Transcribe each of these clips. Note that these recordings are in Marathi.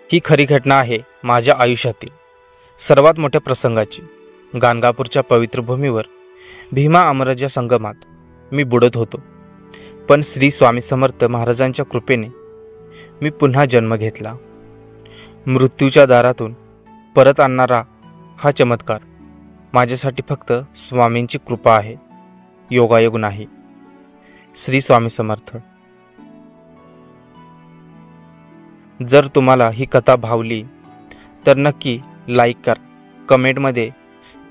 ही खरी घटना आहे माझ्या आयुष्यातील सर्वात मोठ्या प्रसंगाची। गाणगापूरच्या पवित्र भूमीवर भीमा अमरजा संगमात मी बुडत होतो, पण श्री स्वामी समर्थ महाराजांच्या कृपेने मी पुन्हा जन्म घेतला। मृत्यूच्या दारातून परत आणणारा हा चमत्कार माझ्यासाठी फक्त स्वामींची कृपा आहे, योगायोग नाही। श्री स्वामी समर्थ। जर तुम्हाला ही कथा भावली तर नक्की लाईक करा, कमेंटमध्ये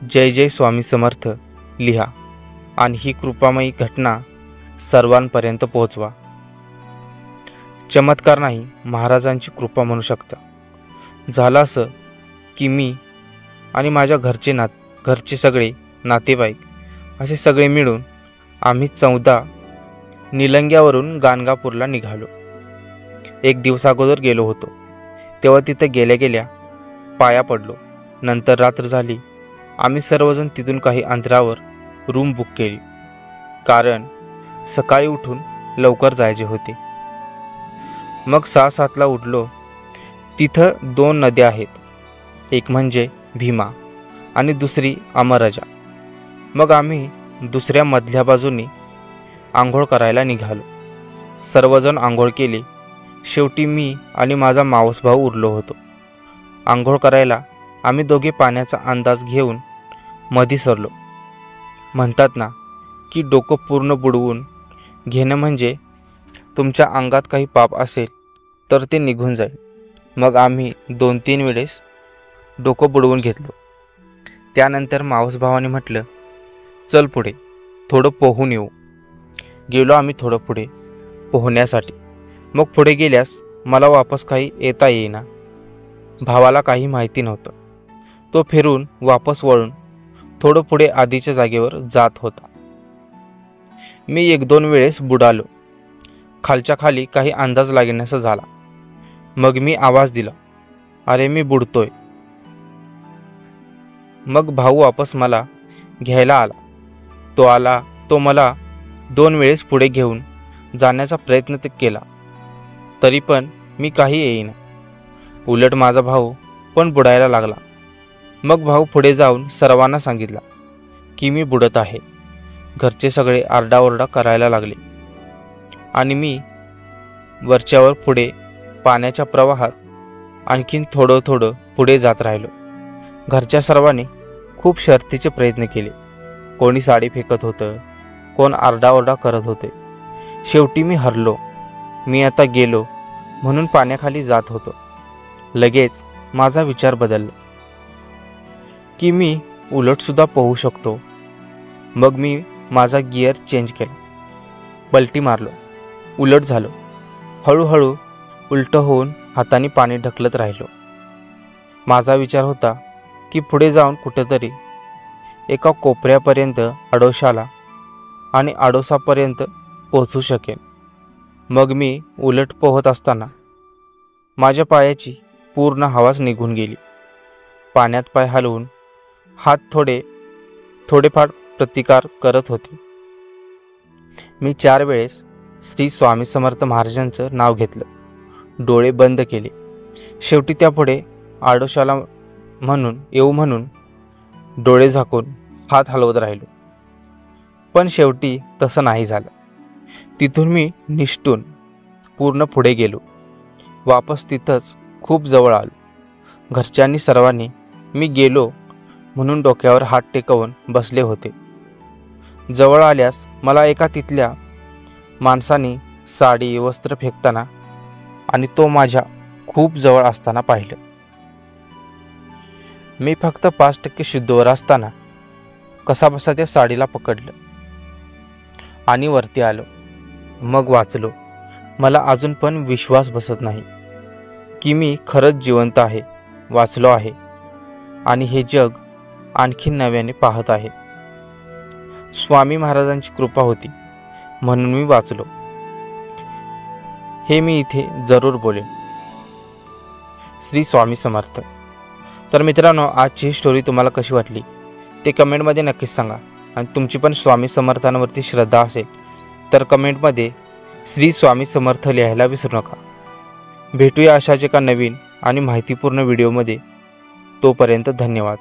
जय जय स्वामी समर्थ लिहा आणि ही कृपामयी घटना सर्वांपर्यंत पोहोचवा। चमत्कार नाही, महाराजांची कृपा म्हणू शकता। झालं असं की मी आणि माझ्या घरचे सगळे नातेवाईक असे सगळे मिळून आम्ही 14 निलंग्यावरून गाणगापूरला निघालो। एक दिवस अगोदर गेलो होतो, तेव्हा तिथे गेल्या गेल्या पाया पडलो। नंतर रात्र झाली, आम्ही सर्वजण तिथून काही अंतरावर रूम बुक केली, कारण सकाळी उठून लवकर जायचे होते। मग 6-7ला उठलो। तिथं 2 नद्या आहेत, एक म्हणजे भीमा आणि दुसरी अमरजा। मग आम्ही दुसऱ्या मधल्या बाजूनी आंघोळ करायला निघालो। सर्वजण आंघोळ केली, शेवटी मी आणि माझा मावस भाऊ उरलो होतो। आंघोळ करायला आम्ही दोघे पाण्याचा अंदाज घेऊन मधी सरलो। म्हणतात ना की डोकं पूर्ण बुडवून घेणं म्हणजे तुमच्या अंगात काही पाप असेल तर ते निघून जाईल। मग आम्ही 2-3 वेळेस डोकं बुडवून घेतलं। त्यानंतर मावस भावाने म्हटलं, चल पुढे थोडं पोहून येऊ। गेलो आम्ही थोडं पुढे पोहण्यासाठी। मग पुढे गेल्यास मला वापस काही येता येईना। भावाला काही माहिती नव्हतं, तो फिरून वापस वळून थोडं पुढे आधीच्या जागेवर जात होता। मी 1-2 वेळेस बुडालो, खालच्या खाली काही अंदाज लागण्याचा झाला। मग मी आवाज दिला, अरे मी बुडतोय। मग भाऊ वापस मला घ्यायला आला। तो मला 2 वेळेस पुढे घेऊन जाण्याचा प्रयत्न केला, तरी पण मी काही येईना। उलट माझा भाऊ पण बुडायला लागला। मग भाऊ पुढे जाऊन सर्वांना सांगितला की मी बुडत आहे। घरचे सगळे आरडाओरडा करायला लागले आणि मी वरच्यावर पुढे पाण्याच्या प्रवाहात आणखीन थोडं पुढे जात राहिलो। घरच्या सर्वांनी खूप शर्थीचे प्रयत्न केले, कोणी साडी फेकत होतं, कोण आरडाओरडा करत होते। शेवटी मी हरलो। मी आता गेलो म्हणून पाण्याखाली जात होतो। लगेच माझा विचार बदलला की मी उलटसुद्धा पोहू शकतो। मग मी माझा गिअर चेंज केला, पलटी मारलो, उलट झालो। हळूहळू उलट होऊन हाताने पाणी ढकलत राहिलो। माझा विचार होता की पुढे जाऊन कुठेतरी एका कोपऱ्यापर्यंत आडोशाला आणि आडोसापर्यंत पोहोचू शकेन। मग मी उलट पोहत असताना माझ्या पायाची पूर्ण हवाच निघून गेली। पाण्यात पाय हलवून हात थोडेफार प्रतिकार करत होते। मी 4 वेळेस श्री स्वामी समर्थ महाराजांचं नाव घेतलं, डोळे बंद केले। शेवटी त्यापुढे आडोशाला म्हणून डोळे झाकून हात हलवत राहिलो, पण शेवटी तसं नाही झालं। तिथून मी निष्ठून पूर्ण पुढे गेलो, वापस तिथंच खूप जवळ आलो। घरच्यांनी सर्वांनी मी गेलो म्हणून डोक्यावर हात टेकवून बसले होते। जवळ आल्यास मला एका तिथल्या माणसाने साडी वस्त्र फेकताना आणि तो माझ्या खूप जवळ असताना पाहिलं। मी फक्त 5% शुद्धवर असताना कसाबसा त्या साडीला पकडलं आणि वरती आलो। मग वाचलो। मला अजून पण विश्वास बसत नाही की मी खरंच जिवंत आहे, वाचलो आहे आणि हे जग आणखीन नव्याने पाहत आहे। स्वामी महाराजांची कृपा होती म्हणून मी वाचलो, हे मी इथे जरूर बोलेन। श्री स्वामी समर्थ। तर मित्रांनो, आजची ही स्टोरी तुम्हाला कशी वाटली ते कमेंटमध्ये नक्कीच सांगा। आणि तुमची पण स्वामी समर्थांवरती श्रद्धा असेल तर कमेंटमध्ये श्री स्वामी समर्थ लिहायला विसरू नका। भेटूया अशाच एका नवीन आणि माहितीपूर्ण व्हिडिओमध्ये. तोपर्यंत धन्यवाद.